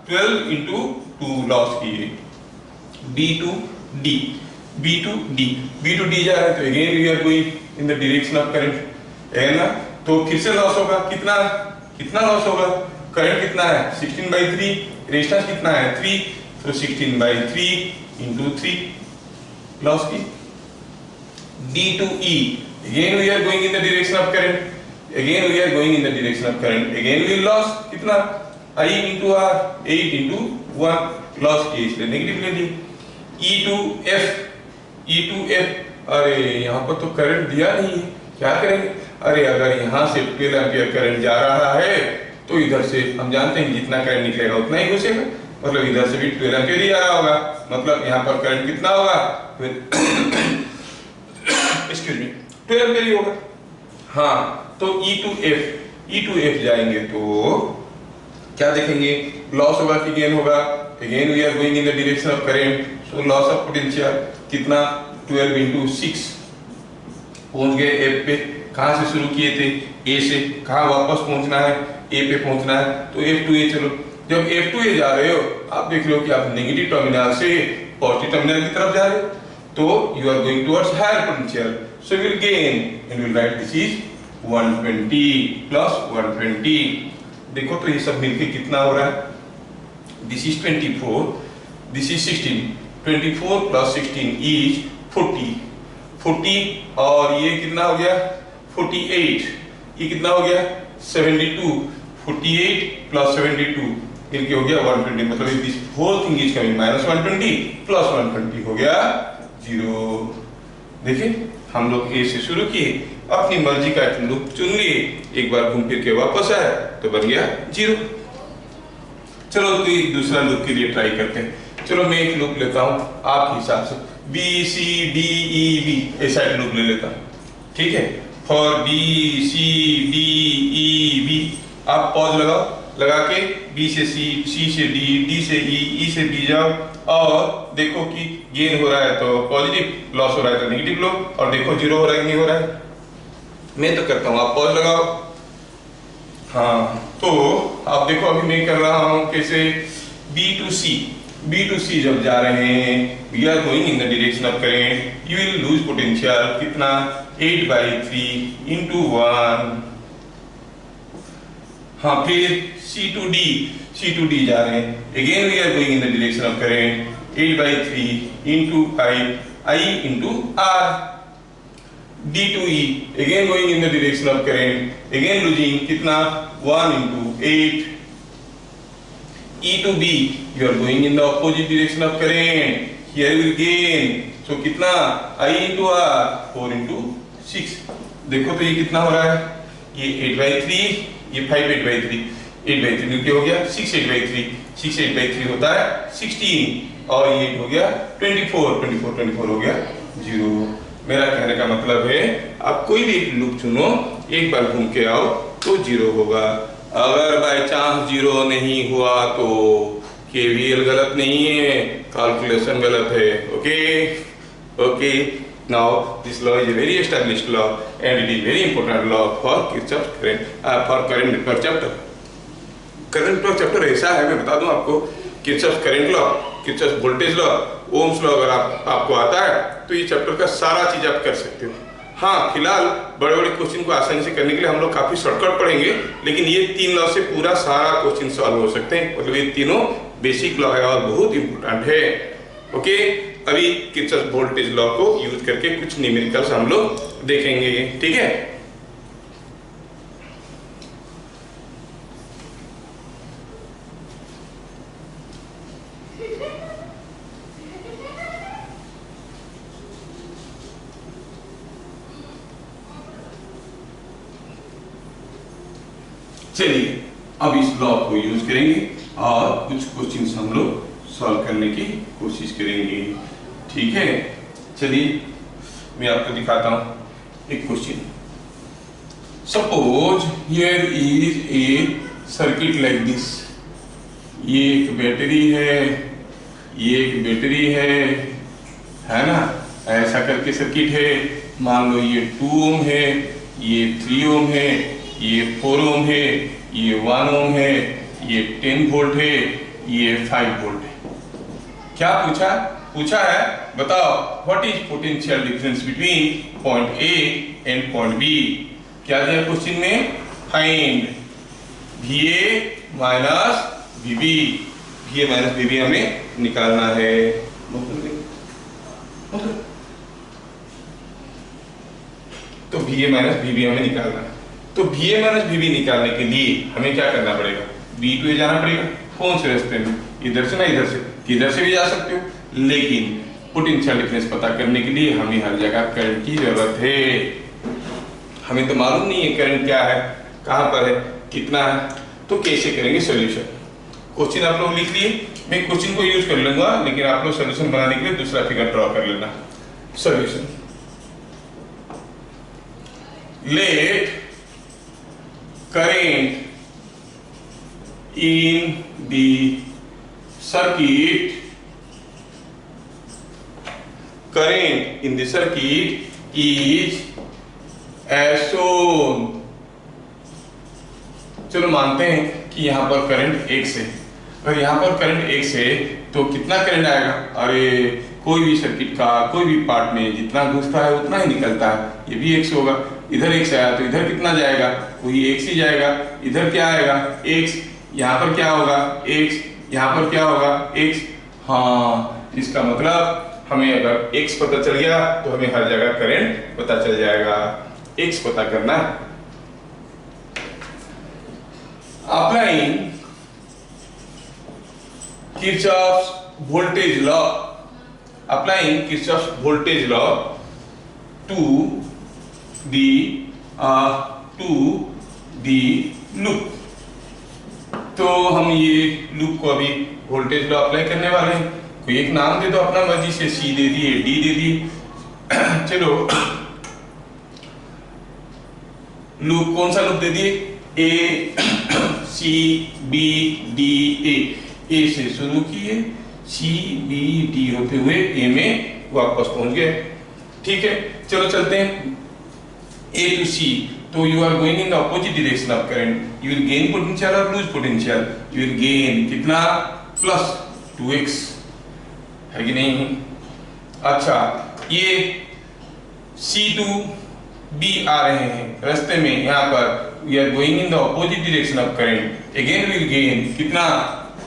Speaker 1: 12 into 2 loss किए। B to D, B to D, B to D जा रहा है, तो again we are going in the direction of current, है ना? तो फिर से लॉस होगा, कितना कितना लॉस होगा? करंट कितना है 16 by 3, रेजिस्टेंस कितना है 3, तो 16 by 3 into 3 लॉस की। D to E, again we are going in the direction of current, again we are going in the direction of current, again we loss कितना, I into R, 8 into 1 loss की, इसलिए negative ले ली। E to F, E to F, अरे यहाँ पर तो current दिया नहीं है, क्या करेंगे? अरे अगर यहाँ से 12 एम्पियर करंट जा रहा है तो इधर से हम जानते हैं जितना करंट निकलेगा उतना ही घुसेगा, मतलब इधर से भी 12 एम्पियर ही आ रहा होगा, मतलब यहाँ पर करंट कितना होगा, एक्सक्यूज मी 12 एम्पियर ही होगा। हाँ, तो E to F जाएंगे तो क्या देखेंगे, लॉस होगा कि गेन होगा? Again we are going in the direction of current, so loss of potential कितना, 12 into 6 पहुंच गए F पे। कहाँ से शुरू किए थे, A से, कहाँ वापस पहुंचना है, A पे पहुंचना है, तो F to A चलो। जब F to A जा रहे हो, आप देख रहे हो कि आप नेगेटिव टर्मिनल से पॉजिटिव टर्मिनल की तरफ जा रहे हो, तो you are going towards higher potential, so you will gain and will write this is 120 plus 120। देखो तो ये सब मिलके कितना हो रहा है, this is 24, this is 16, 24 plus 16 is 40 और ये कितना हो गया 48, ये कितना हो गया 72, 48 plus 72 मिलके हो गया 120, मतलब this whole thing is coming minus 120 plus 120 हो गया 0। देखिए हम लोग A से शुरू किए, अपनी मर्जी का एक लूप चुन लिए, एक बार घूम फिर के वापस आया तो बन गया 0। चलो तो एक दूसरा लूप के लिए ट्राई करते हैं। चलो मैं एक लूप लेता हूँ आपके हिसाब से, B C D E B ऐसा एक लूप ले लेता हूँ, ठीक है। For B C D E B आप पॉज लगाओ, लगा के B से C, C से D, D से E, E से B जाओ और देखो कि गेन हो रहा है तो पॉजिटिव, लॉस हो रहा है तो नेगेटिव लो, और देखो 0 हो रहा है कि नहीं हो रहा है। मैं तो करता हूँ, आप पॉज लगाओ, हाँ, तो आप देखो अभी मैं कर रहा हूं कैसे, बी टू सी जब जा रहे हैं, we are going in the direction of current, you will lose potential कितना, 8/3 इंटू 1। हाँ, फिर सी टू डी जा रहे हैं, again we are going in the direction of current, 8/3 into 5 I into R. D to E, again going in the direction of current, again losing कितना, 1 into 8। E to B, you are going in the opposite direction of current, here will gain, so कितना, I into R, 4 into 6। देखो तो ये कितना हो रहा है, ये 8/3, ये 5/8/3, 8/3 क्या हो गया, 6/8/3, 6/8/3 होता है 16, और ये हो गया 24 हो गया 0। मेरा कहने का मतलब है आप कोई भी लूप चुनो, एक बार घूम के आओ तो 0 होगा। अगर बाय चांस 0 नहीं हुआ तो केवीएल गलत नहीं है, कैलकुलेशन गलत है। Okay, now this law is a very established law and it is very important law for Kirchhoff current, for current network chapter. Current network chapter ऐसा है, मैं बता दूं आपको, Kirchhoff current law, Kirchhoff voltage law, Ohm's law अगर आपको आता है तो ये चैप्टर का सारा चीज आप कर सकते हो। हाँ, फिलहाल बड़े बड़े क्वेश्चन को आसानी से करने के लिए हम लोग काफी शॉर्टकट पढ़ेंगे, लेकिन ये 3 लॉ से पूरा सारा क्वेश्चन सॉल्व हो सकते हैं। मतलब ये तीनों बेसिक लॉ है और बहुत इंपॉर्टेंट है। ओके, अभी किरचॉफ वोल्टेज लॉ को यूज करके कुछ न्यूमेरिकल्स हम लोग देखेंगे, ठीक है। चलिए अब इस लॉ को यूज करेंगे और कुछ क्वेश्चंस हम लोग सॉल्व करने की कोशिश करेंगे, ठीक है। चलिए मैं आपको दिखाता हूं एक question. Suppose here is a circuit like this, ये एक बैटरी है, ये एक बैटरी है ना, ऐसा करके सर्किट है। मान लो ये 2 ओम है, ये 3 ओम है, ये 4 ओम है, ये 1 ओम है, ये 10 वोल्ट है, ये 5 वोल्ट है। क्या पूछा है, बताओ what is potential difference between point A and point B. क्या दिया क्वेश्चन में, find VA minus VB, VA minus VB हमें निकालना है। तो VA माइनस VB हमें निकालना है। तो VA माइनस VB निकालने के लिए हमें क्या करना पड़ेगा, B टू A जाना पड़ेगा। कौन से रास्ते में, इधर से ना इधर से, किधर से भी जा सकते हो, लेकिन पोटेंशियल डिफरेंस पता करने के लिए हमें हर जगह करंट की जरूरत है। हमें तो मालूम नहीं है करंट क्या है, कहां पर है, कितना है, तो कैसे करेंगे सॉल्यूशन। क्वेश्चन आप लोग लिख लिए, मैं क्वेश्चन को यूज कर लूंगा, लेकिन आप लोग सॉल्यूशन बनाने के लिए दूसरा फिगर ड्रॉ कर लेना। Solution, let current in the circuit is as shown। चलो मानते हैं कि यहां पर करंट X है, अगर यहां पर करंट X है तो कितना करंट आएगा, अरे कोई भी सर्किट का कोई भी पार्ट में जितना घुसता है उतना ही निकलता है, ये भी X होगा। इधर X आया तो इधर कितना जाएगा, कोई X ही जाएगा। इधर क्या आएगा, X, यहाँ पर क्या होगा X, यहाँ पर क्या होगा X। हाँ, इसका मतलब हमें अगर X पता चल गया तो हमें हर जगह करंट पता चल जाएगा। X पता करना है। Applying Kirchhoff's voltage law, applying Kirchhoff's voltage law to the loop। तो हम ये लूप को अभी वोल्टेज लॉ अप्लाई करने वाले हैं। कोई एक नाम दे दो अपना मर्जी से, C दे दिए, D दे दिए। चलो लूप, कौन सा लूप दे दिए, A C B D A से शुरू किए, C B D होते हुए A में वापस पहुंच गए। ठीक है, चलो चलते हैं A to C। तो you are going in the opposite direction of current, you will gain potential or lose potential? You will gain कितना? प्लस 2x, है कि नहीं? अच्छा, ये C to B आ रहे हैं रास्ते में, यहाँ पर we are going in the opposite direction of current, again we will gain कितना?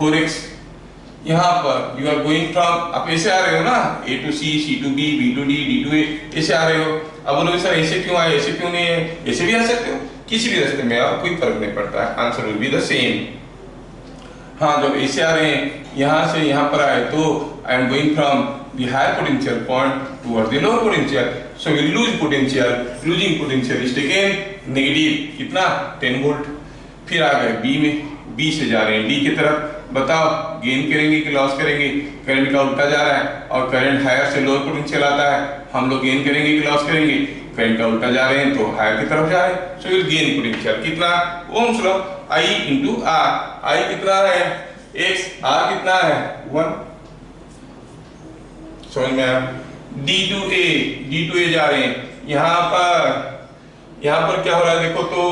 Speaker 1: 4x। यहाँ पर you are going from, आप ऐसे आ रहे हो ना, A to C, C to B, B to D, D to A, ऐसे आ रहे हो। अब बोलोगे सर ऐसे क्यों आए, ऐसे क्यों नहीं है? ऐसे भी आ सकते हो, किसी भी रास्ते में आओ, कोई फर्क नहीं पड़ता है, answer will be the same. हाँ, जब ऐसे आ रहे हैं, यहाँ से यहाँ पर आए तो I am going from the higher potential point towards the lower potential, so we lose potential, losing potential is taken negative, कितना? 10 वोल्ट। फिर आ गए B में, B से जा रहे हैं D की तरफ, बताओ गेन करेंगे कि लॉस करेंगे? करंट का उल्टा जा रहा है और करंट हायर से लोअर पोटेंशियल आता है, हम लोग गेन करेंगे कि लॉस करेंगे? करंट का उल्टा जा रहे हैं तो हायर की तरफ जा रहे हैं, सो विल गेन पोटेंशियल कितना? Ohm's law, I into R, I कितना है? X, R कितना है? 1। समझ में आया? D to A जा रहे हैं, यहाँ पर क्या हो रहा है देखो तो,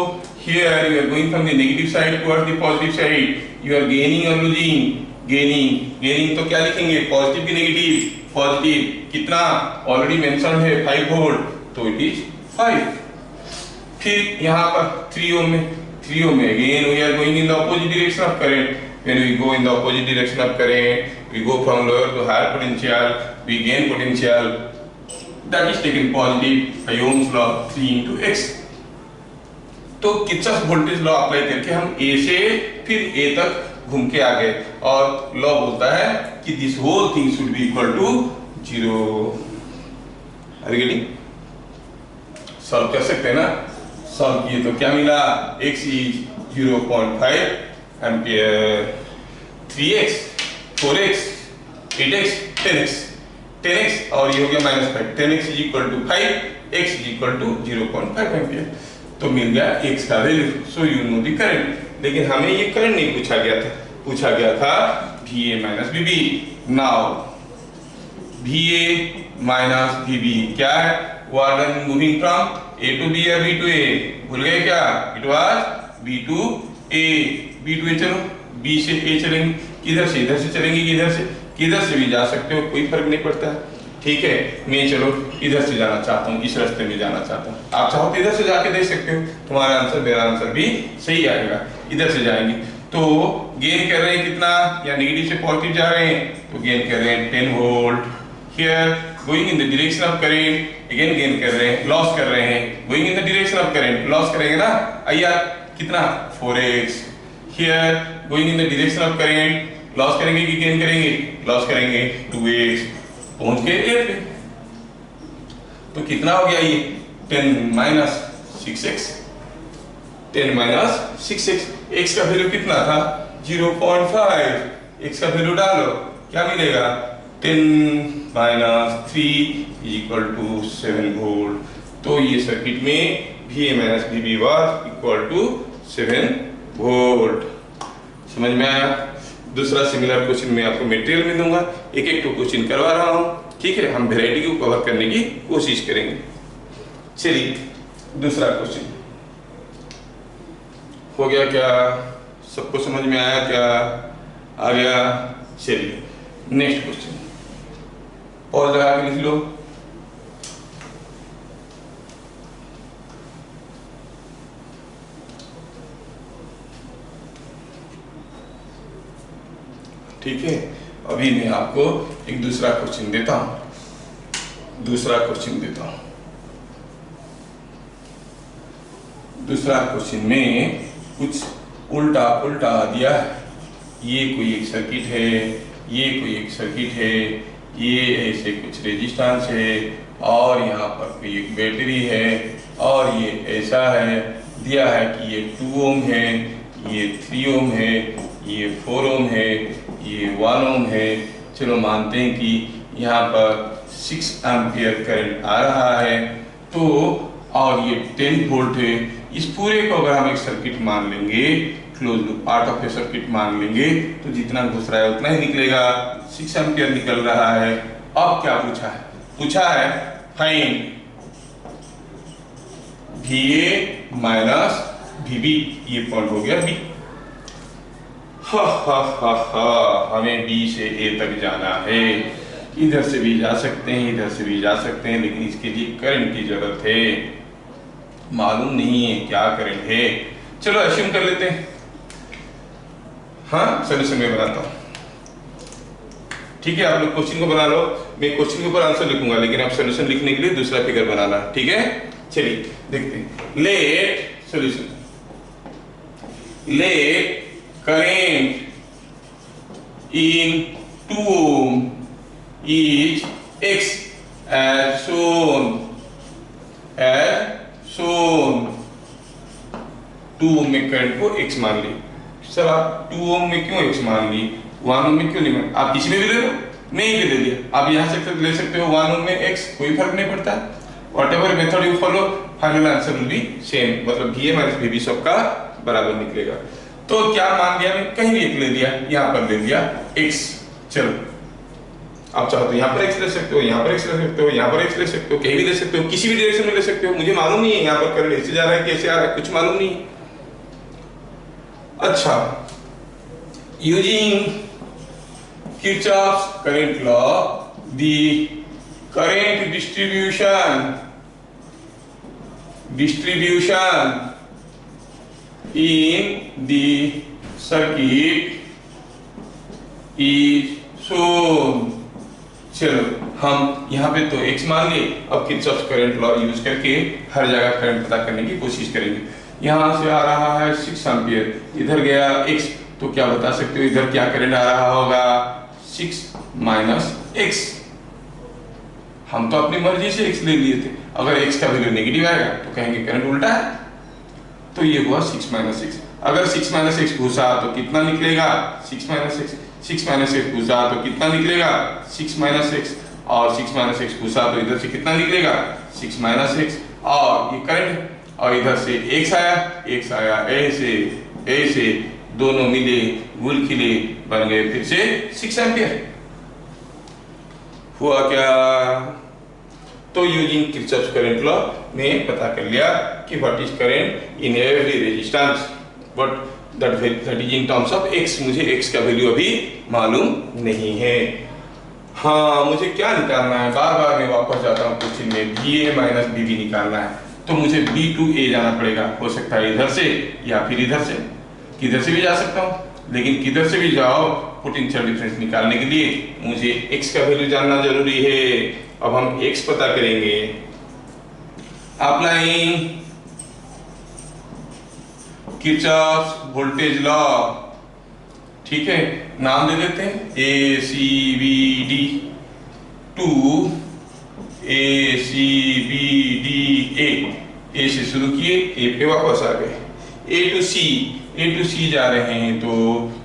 Speaker 1: here you are going from the negative side towards the positive side, you are gaining or losing? gaining तो क्या लिखेंगे? पॉजिटिव की नेगेटिव? पॉजिटिव कितना? ऑलरेडी मेंशन्ड है 5 वोल्ट, तो इट इज 5। फिर यहाँ पर 3 ओम में again we are going in the opposite direction of current, when we go in the opposite direction of current we go from lower to higher potential, we gain potential, that is taken positive by Ohm's law 3 into x। तो Kirchhoff voltage law apply करके हम A से फिर A तक घूम के आ गए, और लॉ बोलता है कि this whole thing should be equal to 0। Are you getting? Solve कर सकते हैं ना? सॉल्व किए तो क्या मिला? x is 0.5 ampere, 3x, 4x, 8x, 10x और ये हो गया -5, 10x is equal to 5, x is equal to 0.5 ampere, तो मिल गया x का value. So you know the current, लेकिन हमें ये करंट नहीं पूछा गया था VA minus VB। Now VA minus VB क्या है? Warden moving from A to B या B to A? भूल गए क्या? It was B to A चलो, B से A चलेंगे, किधर से? इधर से चलेंगे, किधर से भी जा सकते हो, कोई फर्क नहीं पड़ता है, ठीक है। मैं चलो इधर से जाना चाहता हूँ, इस रास्ते में जाना चाहता हूँ, आप चाहो तो इधर से जाके देख सकते हो, तुम्हारा आंसर मेरा आंसर भी सही आएगा। इधर से जाएंगे तो गेन कर रहे हैं कितना? या नेगेटिव से पॉजिटिव जा रहे हैं तो गेन कर रहे हैं 10 volt. Here going in the direction of current, again gain कर रहे हैं, लॉस कर रहे हैं, going in the direction of current, loss करेंगे ना? आइए कितना? 4x। Here going in the direction of current, loss करेंगे कि गेन करेंगे? लॉस करेंगे, 2x। पहुंच गए A पे, तो कितना हो गया ये? 10 minus 6x, 10 minus 6x। x का वैल्यू कितना था? 0.5, x का वैल्यू डालो, क्या मिलेगा? 10 minus 3 is equal to 7 volt. तो ये सर्किट में VA minus VB was equal to 7 volt. समझ में आया? दूसरा सिमिलर क्वेश्चन मैं आपको मटेरियल में दूंगा, एक तो क्वेश्चन करवा रहा हूँ, ठीक है। हम वेराइटी को कवर करने की कोशिश करेंगे। चलिए दूसरा क्वेश्चन हो गया क्या? सबको समझ में आया क्या? आ गया? चलिए नेक्स्ट क्वेश्चन, पॉज लगा के लिख लो। ठीक है, अभी मैं आपको एक दूसरा क्वेश्चन देता हूं। दूसरा क्वेश्चन में कुछ उल्टा दिया है। ये कोई एक सर्किट है, ये कोई एक सर्किट है, ये ऐसे कुछ रेजिस्टेंस है, और यहाँ पर कोई एक बैटरी है, और ये ऐसा है, दिया है कि ये 2 ओम है, ये 3 ओम है, ये 4 ओम है, ये 1 ओम है। चलो मानते हैं कि यहाँ पर 6 एम्पियर करंट आ रहा है, तो और ये 10 वोल्ट है। इस पूरे को अगर हम एक सर्किट मान लेंगे, close loop part of A circuit मान लेंगे, तो जितना घुस रहा है उतना ही निकलेगा। 6 एम्पियर निकल रहा है। अब क्या पूछा है? फाइंड VA माइनस VB, ये पॉइंट हो गया B। हमें B से A तक जाना है। इधर से भी जा सकते हैं, इधर से भी जा सकते हैं, लेकिन इसके लिए करंट की जरूरत है। मालूम नहीं है क्या करंट है। चलो अस्यूम कर लेते हैं। हाँ, सोल्यूशन में बनाता हूं। ठीक है, आप लोग क्वेश्चन को बना लो, मैं क्वेश्चन के ऊपर आंसर लिखूंगा, लेकिन आप सोल्यूशन लिखने के लिए दूसरा फिगर बनाना। ठीक है, चलिए देखते हैं। Let solution, let current in 2 ohm is X as shown, as shown। 2 ohm में करंट को X मान ली। सर आप 2 ohm में क्यों X मान ली, 1 ohm में क्यों नहीं मान? आप किसी में भी ले लो, मैं ही ले लिया। आप यहाँ से ले सकते हो 1 ohm में X, कोई फर्क नहीं पड़ता। Whatever method you follow, final answer will be same, मतलब VA माइनस VB सबका बराबर निकलेगा। तो क्या मान लिया, मैं कहीं भी एक ले लिया, यहाँ पर ले लिया X। चलो आप चाहो तो यहाँ पर X ले सकते हो, यहाँ पर X ले सकते हो, यहाँ पर X ले सकते हो, कहीं भी ले सकते हो, किसी भी डायरेक्शन में ले सकते हो। मुझे मालूम नहीं है यहाँ पर करंट ऐसे जा रहा है कैसे आ रहा है, कुछ मालूम नहीं। अच्छा, using Kirchhoff's current law, the current distribution in the circuit is shown। चलो हम यहाँ पे तो X मान लिए, अब किरचॉफ्स करंट लॉ यूज करके हर जगह करंट पता करने की कोशिश करेंगे। यहाँ से आ रहा है 6 एम्पियर, इधर गया X, तो क्या बता सकते हो इधर क्या करंट आ रहा होगा, 6 माइनस X। हम तो अपनी मर्जी से X ले लिए थे, अगर X का वैल्यू नेगेटिव आएगा तो कहेंगे करंट उल्टा है। तो ये हुआ 6 माइनस X। अगर 6 माइनस X घुसा तो कितना निकलेगा, 6 माइनस X। 6 माइनस X घुसा तो कितना निकलेगा, 6 माइनस X। और 6 माइनस X घुसा तो इधर से कितना निकलेगा, 6 माइनस X। और ये करंट, और इधर से X आया, ऐसे दोनों मिले, गुल खिले, बन गए फिर से 6 एम्पियर। हुआ क्या, तो यूजिंग किरचॉफ्स करंट लॉ में पता कर लिया कि what is current in every resistance, but that is in terms of X। मुझे X का वैल्यू अभी मालूम नहीं है। हाँ, मुझे क्या निकालना है, बार बार मैं वापस जाता हूँ क्वेश्चन में, VA माइनस VB निकालना है। तो मुझे B to A जाना पड़ेगा, हो सकता है इधर से या फिर इधर से, किधर से भी जा सकता हूँ, लेकिन किधर से भी जाओ पोटेंशियल डिफरेंस निकालने के लिए मुझे X का वैल्यू जानना जरूरी है। अब हम X पता करेंगे, अप्लाइंग किरचॉफ्स वोल्टेज लॉ। ठीक है, नाम दे देते हैं ACBD टू ACBDA। A से शुरू किए, A पे वापस आ गए, A to C जा रहे हैं, तो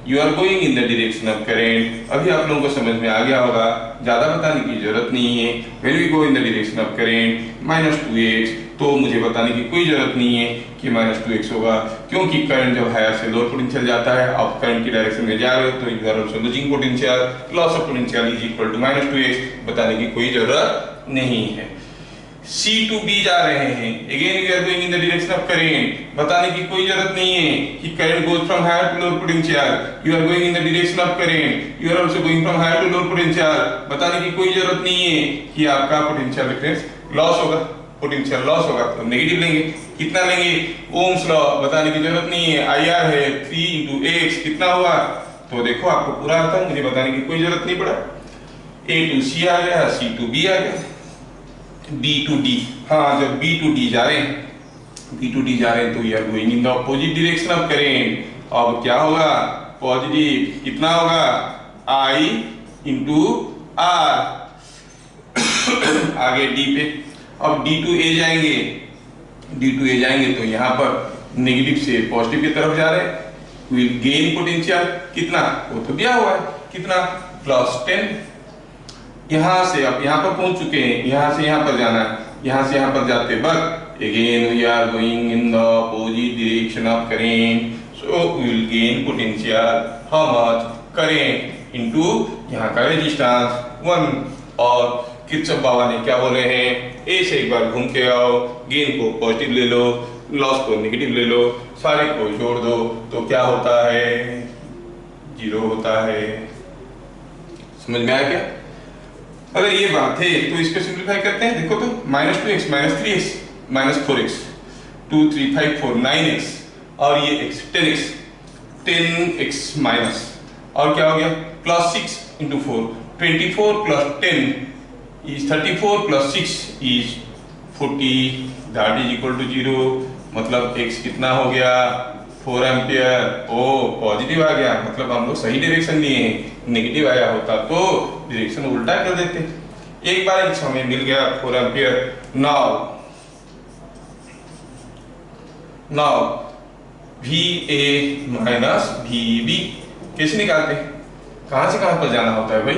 Speaker 1: you are going in the direction of current. अभी आप लोगों को समझ में आ गया होगा, ज्यादा बताने की जरूरत नहीं है। When we go in the direction of current -2x, तो मुझे बताने की कोई जरूरत नहीं है कि -2x होगा, क्योंकि करंट जब हायर से लोअर पोटेंशियल जाता है, आप करंट की डायरेक्शन में जा रहे हो, तो you are also losing potential, loss of potential is equal to -2x। बताने की कोई जरूरत नहीं है। C to B जा रहे हैं, again we are going in the direction of current. बताने की कोई जरूरत नहीं है कि current goes from higher to lower potential, you are going in the direction of current, you are also going from higher to lower potential. बताने की कोई जरूरत नहीं है कि आपका पोटेंशियल डिफरेंस लॉस होगा, पोटेंशियल लॉस होगा तो नेगेटिव लेंगे। कितना लेंगे, ओम्स लॉ। बताने की जरूरत नहीं है, IR है 3 × X, कितना हुआ, तो देखो आपको पूरा आता है, मुझे बताने की कोई जरूरत नहीं पड़ा। A to C आ गया, C to B आ गया, B to D। हाँ, जब B to D जा रहे हैं तो we are going in the opposite direction of current. अब क्या होगा, पॉजिटिव, कितना होगा, I into R। आगे D पे, अब D to A जाएंगे तो यहाँ पर नेगेटिव से पॉजिटिव की तरफ जा रहे हैं, विल गेन पोटेंशियल, कितना, वो तो दिया हुआ है, कितना, +10। यहाँ से अब यहाँ पर पहुंच चुके हैं, यहाँ से यहाँ पर जाना है, यहाँ से यहाँ पर जाते वक्त again we are going in the opposite direction of current, so we will gain potential, how much, current into यहाँ का रेजिस्टेंस 1, और किरचॉफ बाबा ने क्या बोले हैं, ए से एक बार घूम के आओ, गेन को पॉजिटिव ले लो, लॉस को नेगेटिव ले लो, सारे को जोड़ दो तो क्या होता है, 0 होता है। समझ में आया क्या? अगर ये बात है तो इसको सिंप्लीफाई करते हैं। देखो तो -2x -3x -4x 2 3 5 4 9x और ये x 10x 10x माइनस और क्या हो गया +6 × 4 24 + 10 is 34 + 6 is 40 that is equal to 0। मतलब x कितना हो गया 4 एम्पियर। ओ पॉजिटिव आ गया, मतलब हम लोग सही डायरेक्शन लिए हैं। नेगेटिव आया होता तो डायरेक्शन उल्टा कर देते। एक बार x हमें मिल गया 4 ampere. Now VA minus VB कैसे निकालते हैं? कहां से कहां पर जाना होता है भाई?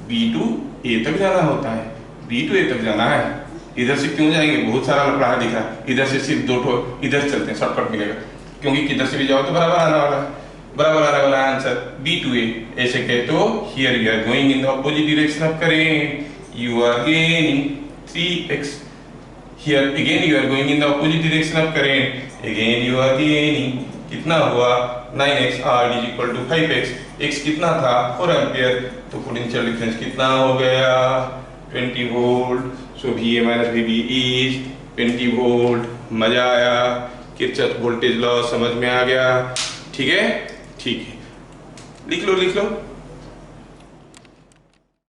Speaker 1: B to A तक जाना होता है। B to A तक जाना है। इधर से क्यों जाएंगे? बहुत सारा लफड़ा दिख रहा है। इधर से सिर्फ 2 ठो इधर चलते हैं, शॉर्टकट मिलेगा, क्योंकि किधर से भी जाओ तो बराबर आने वाला है। बराबर आने वाला आंसर B to A। ऐसे कहे तो here you are going in the opposite direction of current, you are gaining 3x। Here again you are going in the opposite direction of current, again you are gaining, कितना हुआ 9x r is equal to 5x, x कितना था 4 ampere, तो potential difference कितना हो गया 20 volt. So VA minus VB is 20 volt. मजा आया? किरचॉफ वोल्टेज लॉ समझ में आ गया? ठीक है, ठीक है, लिख लो